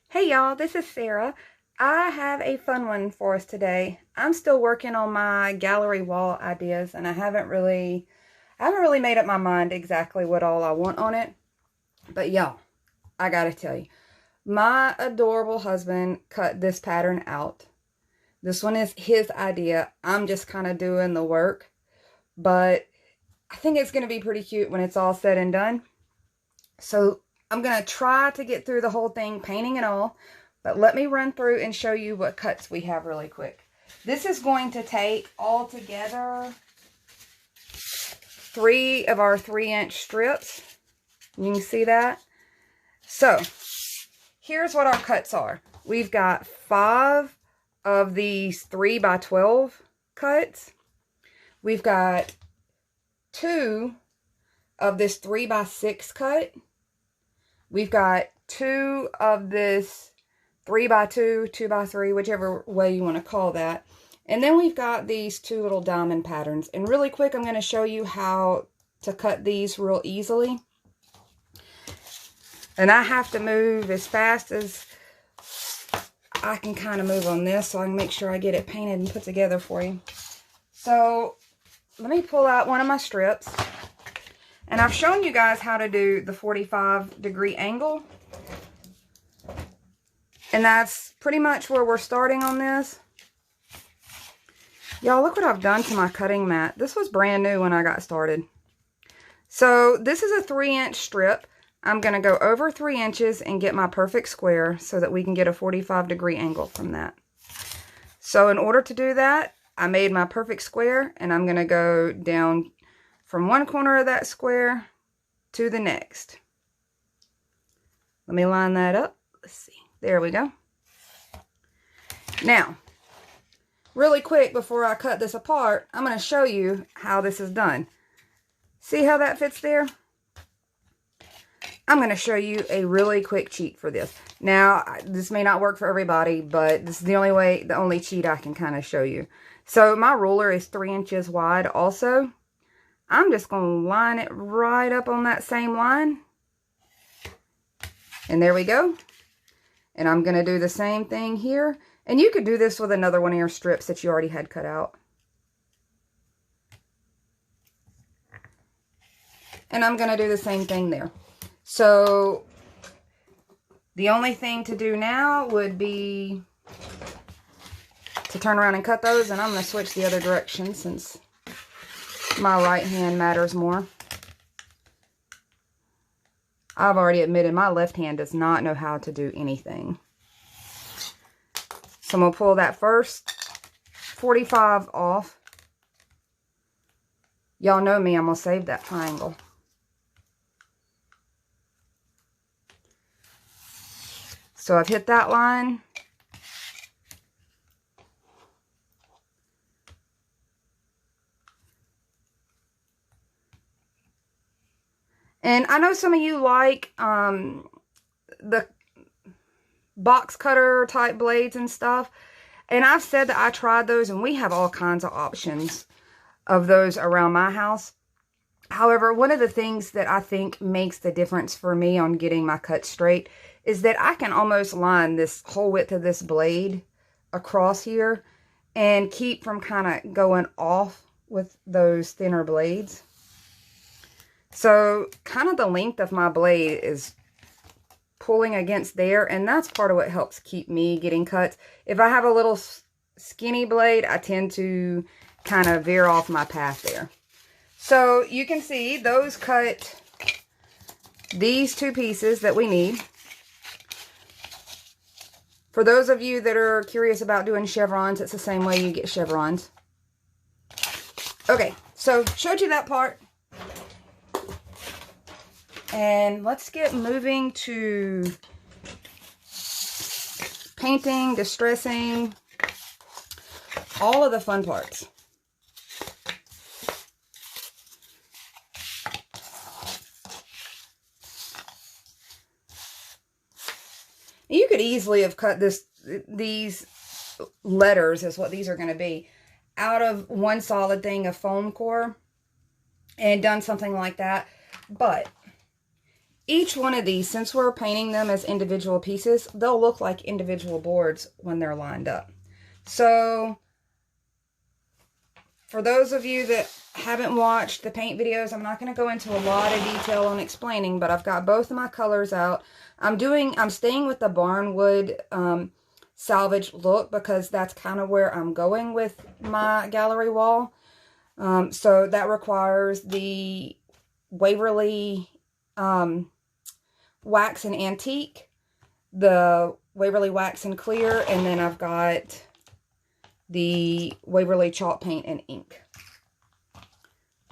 Hey y'all, this is Sarah. I have a fun one for us today. I'm still working on my gallery wall ideas and I haven't really made up my mind exactly what all I want on it. But y'all, I gotta tell you, my adorable husband cut this pattern out. This one is his idea. I'm just kind of doing the work, but I think it's going to be pretty cute when it's all said and done. So I'm going to try to get through the whole thing, painting and all, but let me run through and show you what cuts we have really quick. This is going to take all together 3 of our 3-inch strips. You can see that. So here's what our cuts are. We've got 5 of these 3 by 12 cuts. We've got 2 of this 3 by 6 cut. We've got 2 of this 3 by 2, 2 by 3, whichever way you want to call that. And then we've got these 2 little diamond patterns. And really quick, I'm going to show you how to cut these real easily. And I have to move as fast as I can kind of move on this so I can make sure I get it painted and put together for you. So let me pull out one of my strips. And I've shown you guys how to do the 45-degree angle. And that's pretty much where we're starting on this. Y'all, look what I've done to my cutting mat. This was brand new when I got started. So this is a 3-inch strip. I'm going to go over 3 inches and get my perfect square so that we can get a 45-degree angle from that. So in order to do that, I made my perfect square, and I'm going to go down from one corner of that square to the next. Let me line that up. Let's see. There we go. Now, really quick before I cut this apart, I'm going to show you how this is done. See how that fits there? I'm going to show you a really quick cheat for this. Now, this may not work for everybody, but this is the only cheat I can kind of show you. So my ruler is 3 inches wide also. I'm just going to line it right up on that same line. And there we go. And I'm going to do the same thing here. And you could do this with another one of your strips that you already had cut out. And I'm going to do the same thing there. So the only thing to do now would be to turn around and cut those. And I'm going to switch the other direction since my right hand matters more. I've already admitted my left hand does not know how to do anything. So I'm going to pull that first 45 off. Y'all know me, I'm going to save that triangle. So I've hit that line. And I know some of you like the box cutter type blades and stuff. And I've said that I tried those, and we have all kinds of options of those around my house. However, one of the things that I think makes the difference for me on getting my cut straight is that I can almost line this whole width of this blade across here and keep from kind of going off with those thinner blades. So kind of the length of my blade is pulling against there, and that's part of what helps keep me getting cuts. If I have a little skinny blade, I tend to kind of veer off my path there. So you can see those cut these 2 pieces that we need. For those of you that are curious about doing chevrons, it's the same way you get chevrons. Okay, so showed you that part. And let's get moving to painting, distressing, all of the fun parts. You could easily have cut these letters, is what these are going to be, out of one solid thing of foam core and done something like that. But each one of these, since we're painting them as individual pieces, they'll look like individual boards when they're lined up. So for those of you that haven't watched the paint videos, I'm not going to go into a lot of detail on explaining, but I've got both of my colors out. I'm staying with the barnwood salvage look because that's kind of where I'm going with my gallery wall. So that requires the Waverly wax and antique, the Waverly wax and clear, and then I've got the Waverly chalk paint and ink.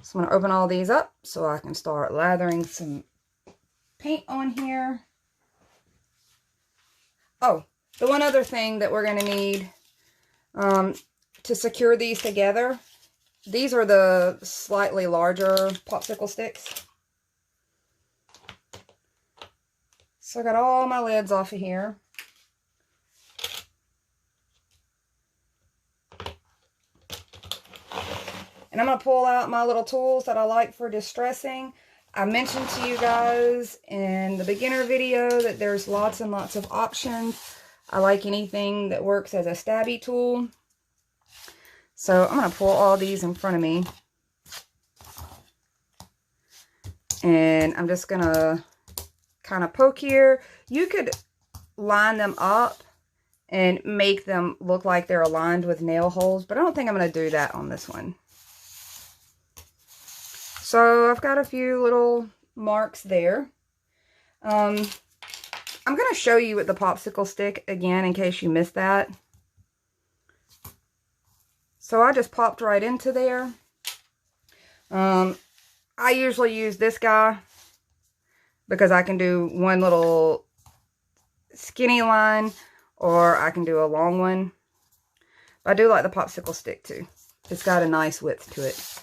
So I'm going to open all these up so I can start lathering some paint on here. Oh, the one other thing that we're going to need to secure these together, these are the slightly larger popsicle sticks. So I got all my lids off of here. And I'm going to pull out my little tools that I like for distressing. I mentioned to you guys in the beginner video that there's lots and lots of options. I like anything that works as a stabby tool. So I'm going to pull all these in front of me. And I'm just going to kind of poke here. You could line them up and make them look like they're aligned with nail holes, but I don't think I'm going to do that on this one. So I've got a few little marks there. I'm going to show you with the popsicle stick again in case you missed that. So I just popped right into there. I usually use this guy because I can do one little skinny line or I can do a long one. But I do like the popsicle stick too. It's got a nice width to it.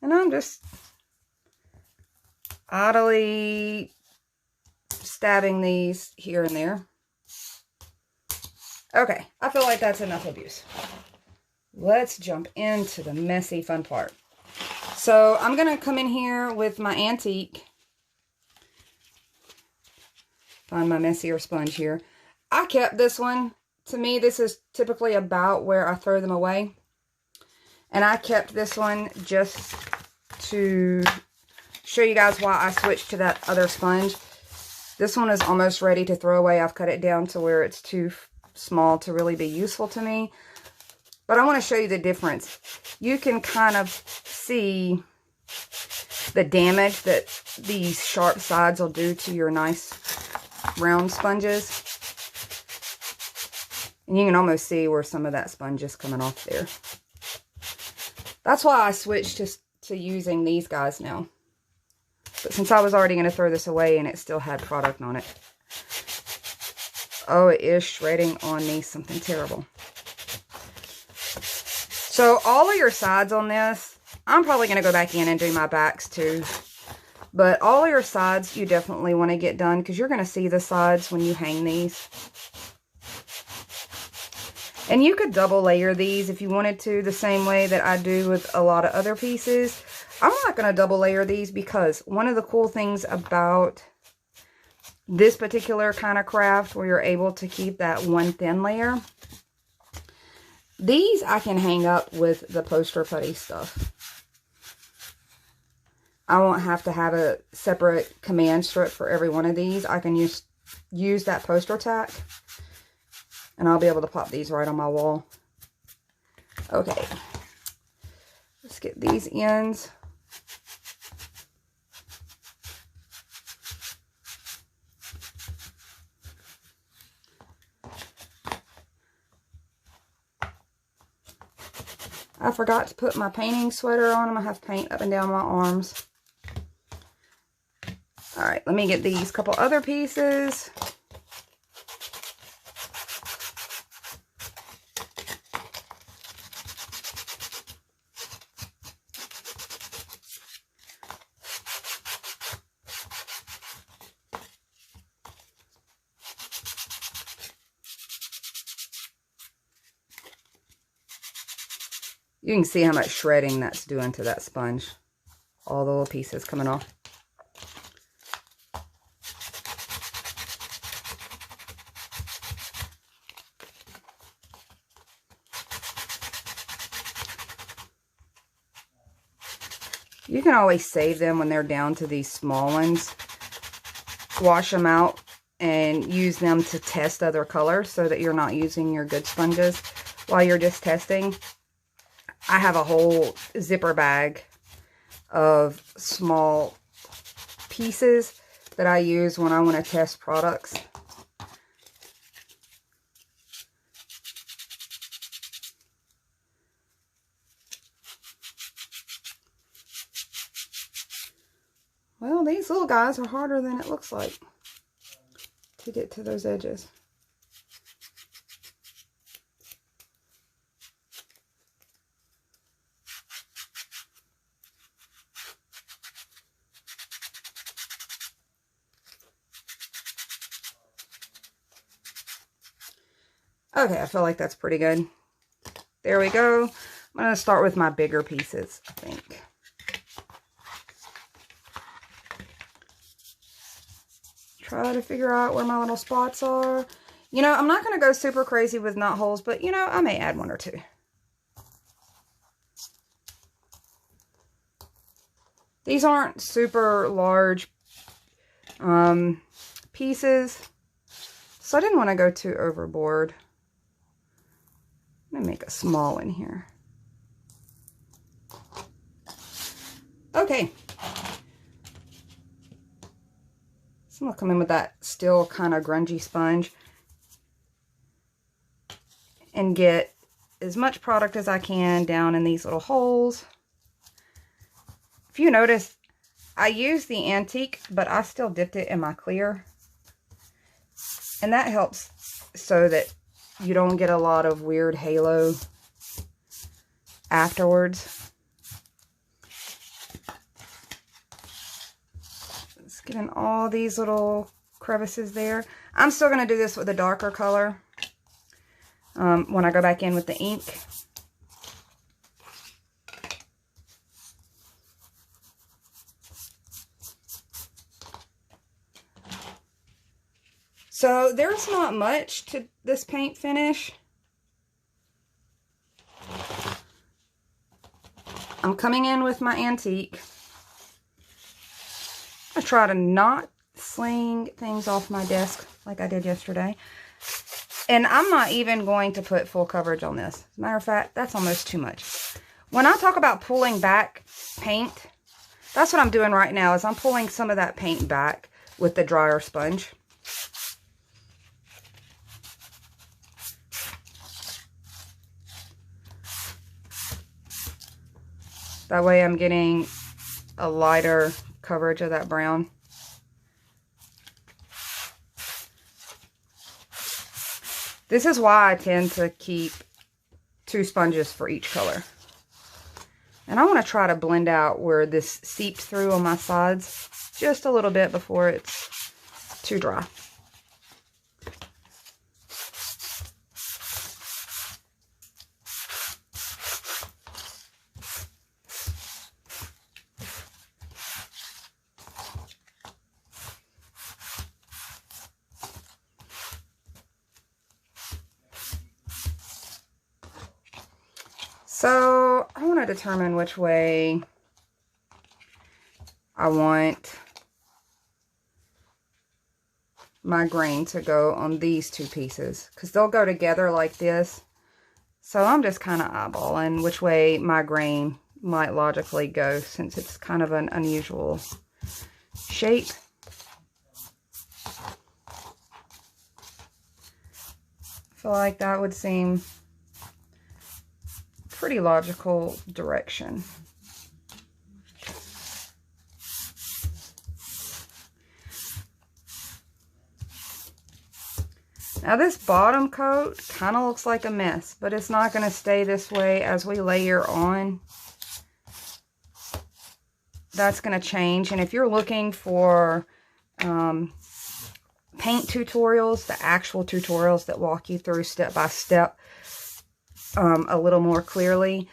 And I'm just idly stabbing these here and there. Okay, I feel like that's enough abuse. Let's jump into the messy fun part. So I'm going to come in here with my antique. Find my messier sponge here. I kept this one. To me, this is typically about where I throw them away. And I kept this one just to show you guys why I switched to that other sponge. This one is almost ready to throw away. I've cut it down to where it's too small to really be useful to me. But I want to show you the difference. You can kind of see the damage that these sharp sides will do to your nice round sponges. And you can almost see where some of that sponge is coming off there. That's why I switched to using these guys now. But since I was already going to throw this away and it still had product on it. Oh, it is shredding on me something terrible. So all of your sides on this, I'm probably going to go back in and do my backs too. But all of your sides you definitely want to get done because you're going to see the sides when you hang these. And you could double layer these if you wanted to, the same way that I do with a lot of other pieces. I'm not going to double layer these because one of the cool things about this particular kind of craft where you're able to keep that one thin layer, these I can hang up with the poster putty stuff. I won't have to have a separate command strip for every one of these. I can use that poster tack. And I'll be able to pop these right on my wall. Okay. Let's get these ends. I forgot to put my painting sweater on. I'm going to have paint up and down my arms. Alright, let me get these couple other pieces. You can see how much shredding that's doing to that sponge. All the little pieces coming off. You can always save them when they're down to these small ones. Wash them out and use them to test other colors so that you're not using your good sponges while you're just testing. I have a whole zipper bag of small pieces that I use when I want to test products. Well, these little guys are harder than it looks like to get to those edges. Okay, I feel like that's pretty good. There we go. I'm going to start with my bigger pieces, I think. Try to figure out where my little spots are. You know, I'm not going to go super crazy with knot holes, but, you know, I may add one or two. These aren't super large pieces, so I didn't want to go too overboard. I'm going to make a small one here. Okay. So I'm going to come in with that still kind of grungy sponge and get as much product as I can down in these little holes. If you notice, I used the antique, but I still dipped it in my clear. And that helps so that you don't get a lot of weird halo afterwards. Let's get in all these little crevices there. I'm still going to do this with a darker color when I go back in with the ink. So there's not much to this paint finish. I'm coming in with my antique. I try to not sling things off my desk like I did yesterday. And I'm not even going to put full coverage on this. As a matter of fact, that's almost too much. When I talk about pulling back paint, that's what I'm doing right now, is I'm pulling some of that paint back with the dryer sponge. That way I'm getting a lighter coverage of that brown. This is why I tend to keep 2 sponges for each color. And I want to try to blend out where this seeps through on my sides just a little bit before it's too dry. So I want to determine which way I want my grain to go on these 2 pieces, because they'll go together like this. So I'm just kind of eyeballing which way my grain might logically go, since it's kind of an unusual shape. I feel like that would seem pretty logical direction. Now this bottom coat kind of looks like a mess, but it's not going to stay this way as we layer on. That's going to change. And if you're looking for paint tutorials, the actual tutorials that walk you through step by step a little more clearly,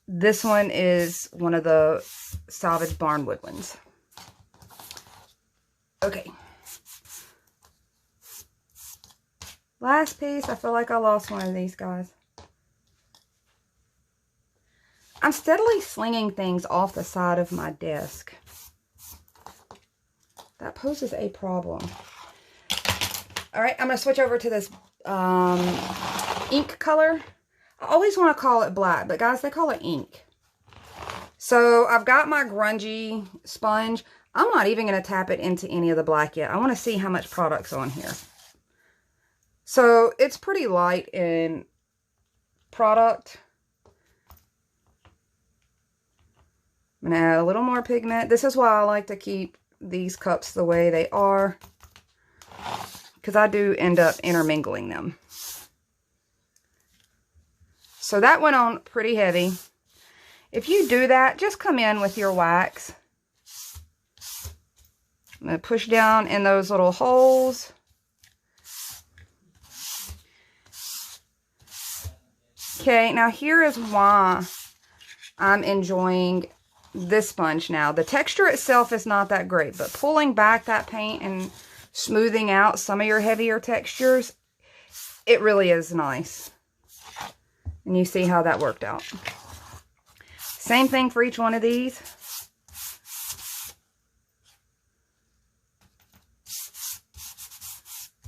this one is one of the Salvage Barnwood ones. Okay. Last piece. I feel like I lost one of these guys. I'm steadily slinging things off the side of my desk. That poses a problem. All right, I'm going to switch over to this ink color. I always want to call it black, but guys, they call it ink. So I've got my grungy sponge. I'm not even going to tap it into any of the black yet. I want to see how much product's on here. So it's pretty light in product. I'm going to add a little more pigment. This is why I like to keep these cups the way they are, because I do end up intermingling them. So that went on pretty heavy. If you do that, just come in with your wax. I'm going to push down in those little holes. Okay, now here is why I'm enjoying this sponge now. The texture itself is not that great, but pulling back that paint and smoothing out some of your heavier textures, it really is nice. And you see how that worked out. Same thing for each one of these.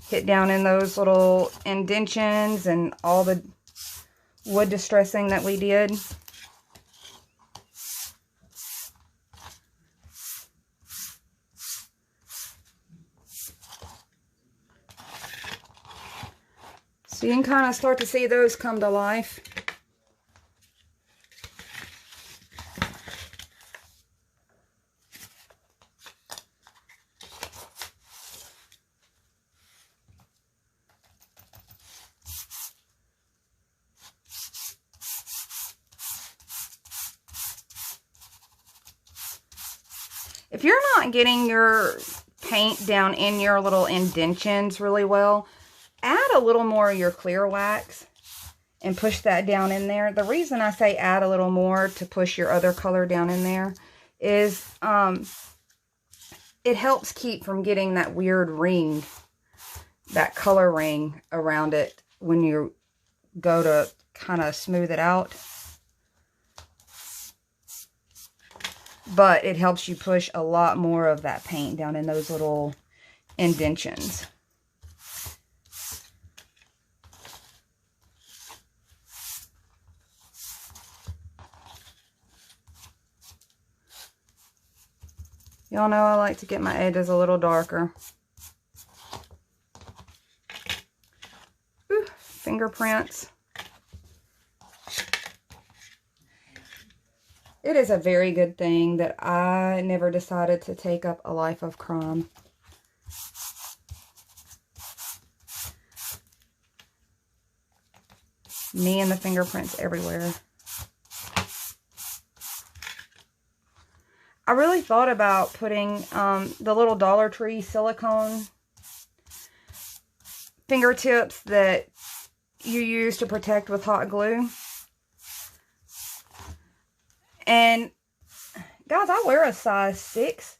Hit down in those little indentions and all the wood distressing that we did. So you can kind of start to see those come to life. If you're not getting your paint down in your little indentions really well, add a little more of your clear wax and push that down in there. The reason I say add a little more to push your other color down in there is it helps keep from getting that weird ring, that color ring around it when you go to kind of smooth it out. But it helps you push a lot more of that paint down in those little indentions. Y'all know I like to get my edges a little darker. Ooh, fingerprints. It is a very good thing that I never decided to take up a life of crime. Me and the fingerprints everywhere. I really thought about putting the little Dollar Tree silicone fingertips that you use to protect with hot glue. And guys, I wear a size 6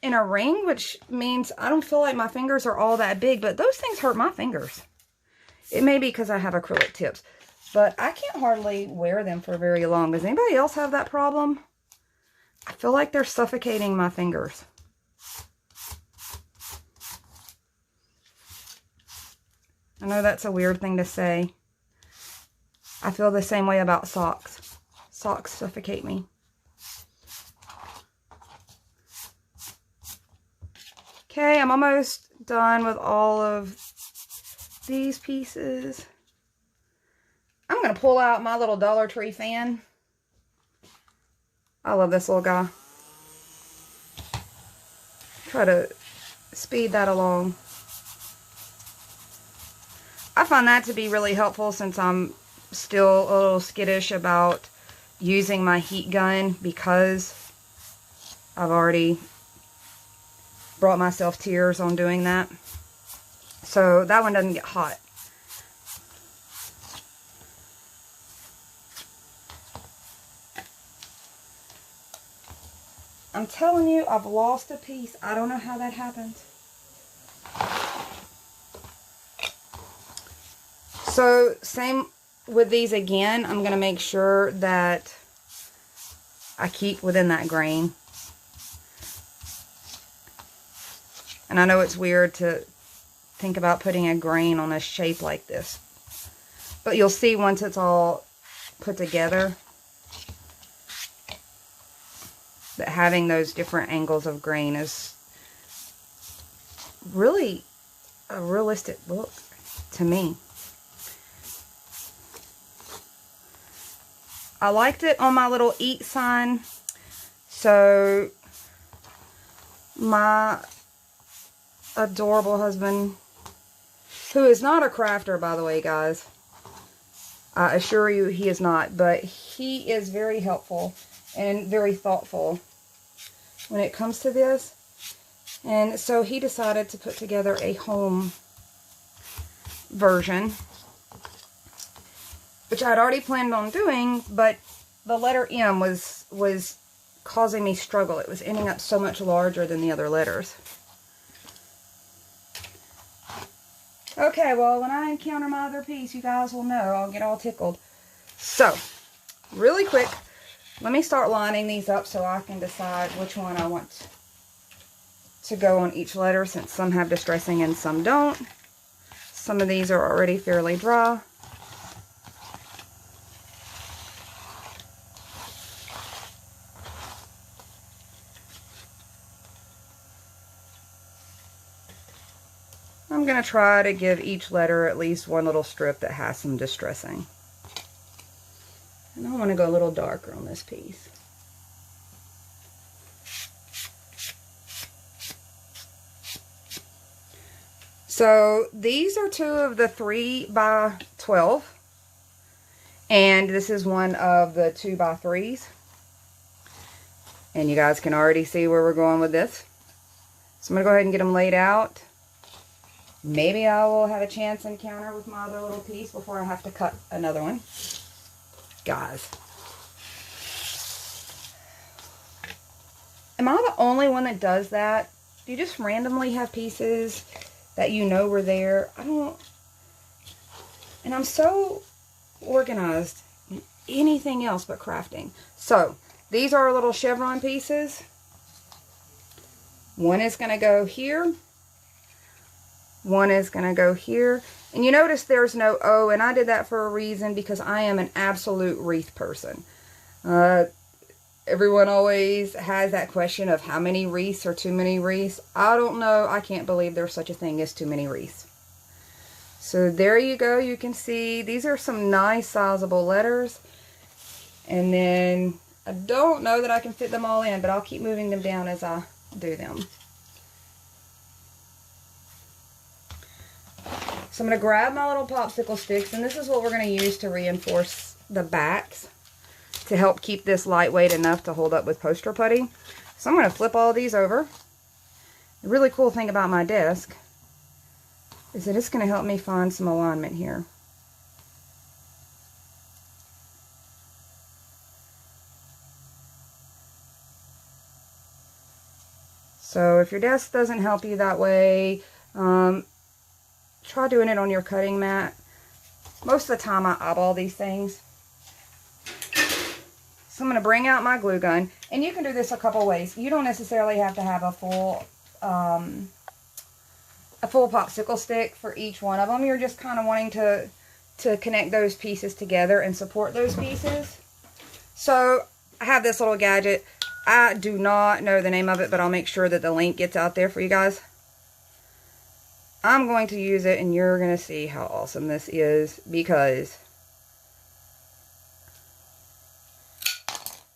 in a ring, which means I don't feel like my fingers are all that big, but those things hurt my fingers. It may be because I have acrylic tips, but I can't hardly wear them for very long. Does anybody else have that problem? I feel like they're suffocating my fingers. I know that's a weird thing to say. I feel the same way about socks. Socks suffocate me. Okay, I'm almost done with all of these pieces. I'm going to pull out my little Dollar Tree fan. I love this little guy. Try to speed that along. I find that to be really helpful since I'm still a little skittish about using my heat gun because I've already brought myself tears on doing that. So that one doesn't get hot. I'm telling you, I've lost a piece. I don't know how that happened. So, same with these again, I'm going to make sure that I keep within that grain. And I know it's weird to think about putting a grain on a shape like this, but you'll see once it's all put together that having those different angles of grain is really a realistic look to me. I liked it on my little eat sign, so my adorable husband, who is not a crafter, by the way, guys, I assure you he is not, but he is very helpful and very thoughtful when it comes to this. And so he decided to put together a home version, which I had already planned on doing, but the letter M was causing me struggle. It was ending up so much larger than the other letters. Okay, well, when I encounter my other piece, you guys will know. I'll get all tickled. So, really quick, let me start lining these up so I can decide which one I want to go on each letter, since some have distressing and some don't. Some of these are already fairly dry. I'm going to try to give each letter at least one little strip that has some distressing. And I want to go a little darker on this piece. So these are 2 of the 3 by 12. And this is one of the 2 by 3s. And you guys can already see where we're going with this. So I'm going to go ahead and get them laid out. Maybe I will have a chance encounter with my other little piece before I have to cut another one. Guys, am I the only one that does that? Do you just randomly have pieces that you know were there? I don't. And I'm so organized in anything else but crafting. So, these are our little chevron pieces. One is going to go here. One is going to go here. And you notice there's no O, and I did that for a reason, because I am an absolute wreath person. Everyone always has that question of how many wreaths or too many wreaths. I don't know. I can't believe there's such a thing as too many wreaths. So there you go. You can see these are some nice sizable letters. And then I don't know that I can fit them all in, but I'll keep moving them down as I do them. So I'm going to grab my little popsicle sticks, and this is what we're going to use to reinforce the backs to help keep this lightweight enough to hold up with poster putty. So I'm going to flip all these over. The really cool thing about my desk is that it's going to help me find some alignment here. So if your desk doesn't help you that way, try doing it on your cutting mat. Most of the time I eyeball these things. So I'm going to bring out my glue gun. And you can do this a couple ways. You don't necessarily have to have a full popsicle stick for each one of them. You're just kind of wanting to connect those pieces together and support those pieces. So I have this little gadget. I do not know the name of it, but I'll make sure that the link gets out there for you guys. I'm going to use it, and you're going to see how awesome this is, because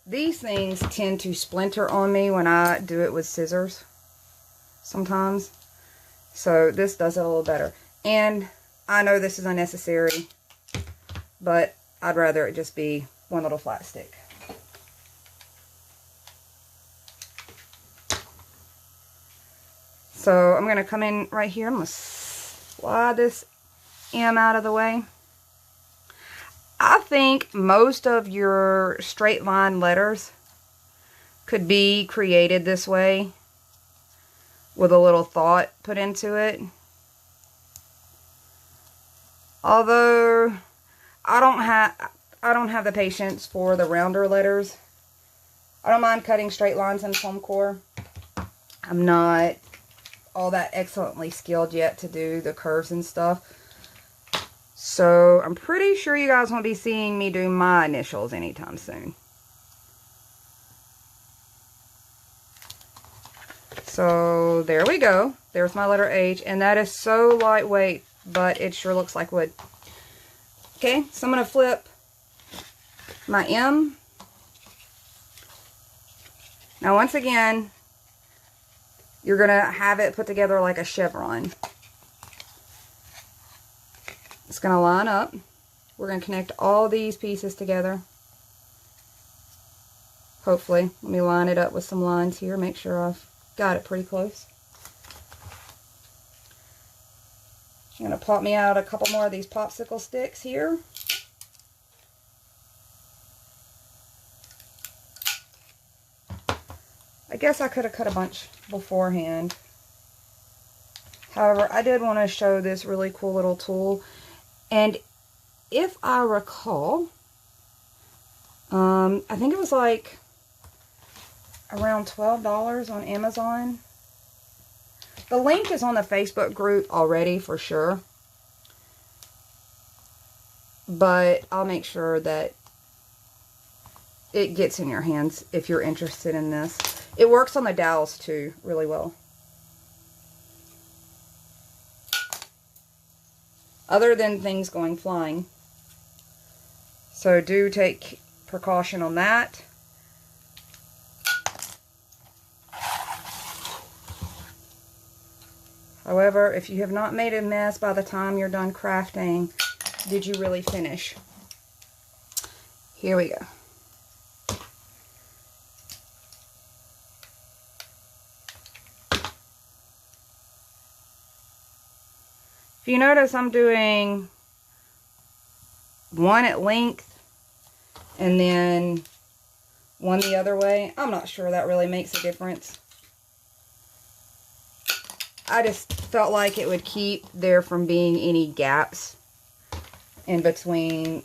these things tend to splinter on me when I do it with scissors sometimes. So this does it a little better. And I know this is unnecessary, but I'd rather it just be one little flat stick. So I'm going to come in right here. I'm going to slide this M out of the way. I think most of your straight line letters could be created this way with a little thought put into it. Although I don't have the patience for the rounder letters. I don't mind cutting straight lines in foam core. I'm not all that excellently skilled yet to do the curves and stuff. So I'm pretty sure you guys won't be seeing me do my initials anytime soon. So there we go. There's my letter H, and that is so lightweight, but it sure looks like wood. Okay, so I'm going to flip my M. Now once again, you're going to have it put together like a chevron. It's going to line up. We're going to connect all these pieces together. Hopefully. Let me line it up with some lines here. Make sure I've got it pretty close. I'm going to pop me out a couple more of these popsicle sticks here. I guess I could have cut a bunch beforehand. However, I did want to show this really cool little tool. And if I recall, I think it was like around $12 on Amazon. The link is on the Facebook group already for sure. But I'll make sure that it gets in your hands if you're interested in this. It works on the dowels too really well. Other than things going flying. So do take precaution on that. However, if you have not made a mess by the time you're done crafting, did you really finish? Here we go. If you notice, I'm doing one at length and then one the other way. I'm not sure that really makes a difference. I just felt like it would keep there from being any gaps in between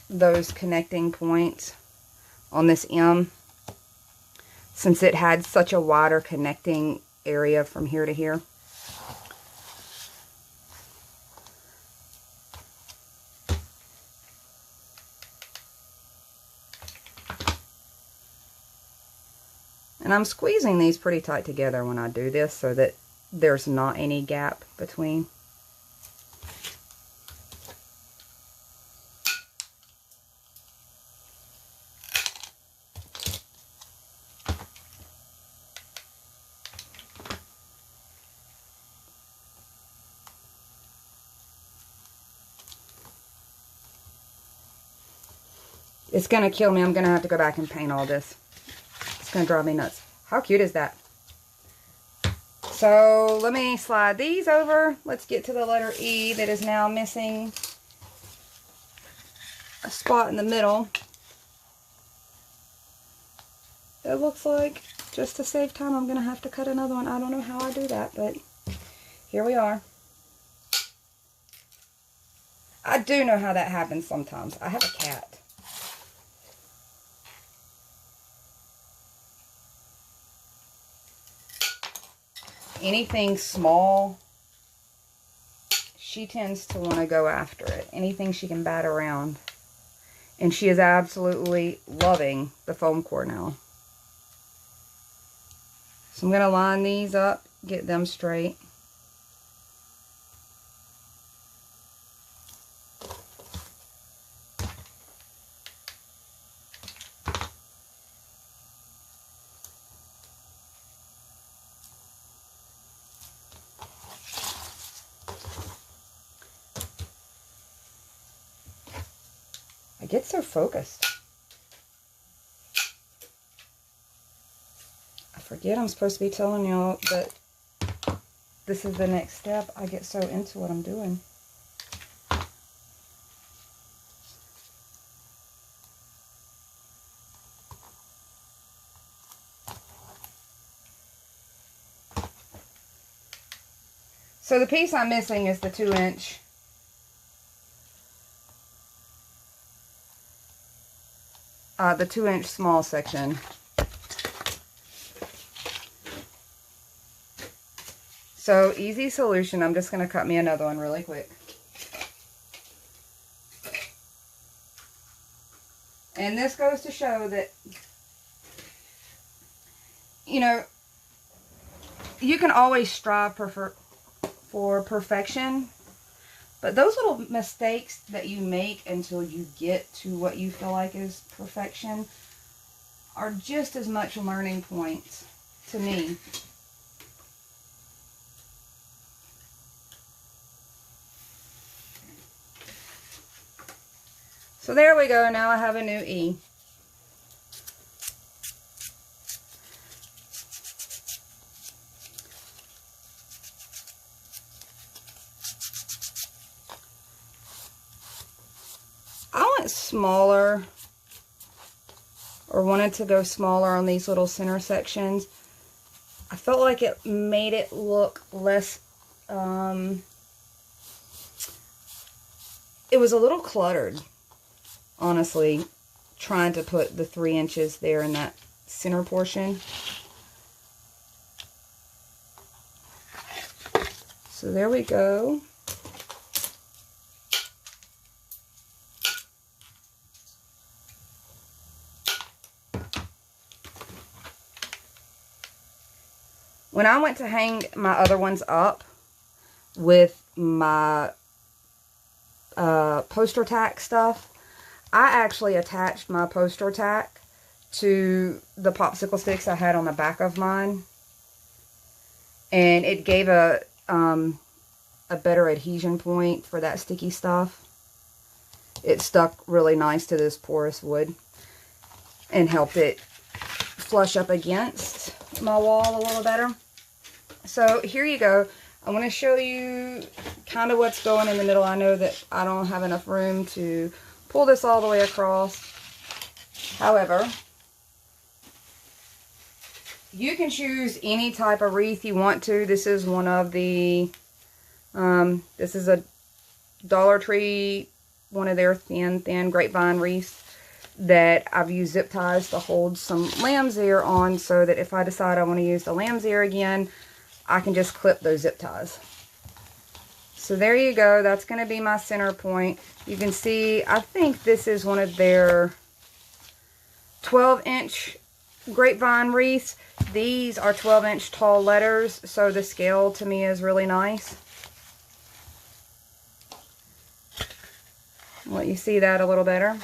those connecting points on this M, since it had such a wider connecting area from here to here. And I'm squeezing these pretty tight together when I do this so that there's not any gap between. It's going to kill me. I'm going to have to go back and paint all this. It's going to drive me nuts. How cute is that? So let me slide these over. Let's get to the letter E that is now missing a spot in the middle. It looks like, just to save time, I'm going to have to cut another one. I don't know how I do that, but here we are. I do know how that happens sometimes. I have a cat. Anything small, she tends to want to go after it. Anything she can bat around. And she is absolutely loving the foam core now. So I'm going to line these up, get them straight. I get so focused. I forget I'm supposed to be telling y'all that this is the next step. I get so into what I'm doing. So the piece I'm missing is the 2-inch the 2-inch small section. So, easy solution. I'm just going to cut me another one really quick. And this goes to show that, you know, you can always strive for perfection. But those little mistakes that you make until you get to what you feel like is perfection are just as much learning points to me. So there we go. Now I have a new E. I went smaller, or wanted to go smaller on these little center sections. I felt like it made it look less, it was a little cluttered, honestly, trying to put the 3 inches there in that center portion. So there we go. When I went to hang my other ones up with my poster tack stuff, I actually attached my poster tack to the popsicle sticks I had on the back of mine. And it gave a better adhesion point for that sticky stuff. It stuck really nice to this porous wood and helped it flush up against my wall a little better. So here you go. I want to show you kind of what's going in the middle. I know that I don't have enough room to pull this all the way across. However, you can choose any type of wreath you want to. This is one of the, this is a Dollar Tree, one of their thin grapevine wreaths that I've used zip ties to hold some lamb's ear on, so that if I decide I want to use the lamb's ear again, I can just clip those zip ties. So there you go. That's going to be my center point. You can see, I think this is one of their 12-inch grapevine wreaths. These are 12-inch tall letters, so the scale to me is really nice. I'll let you see that a little better.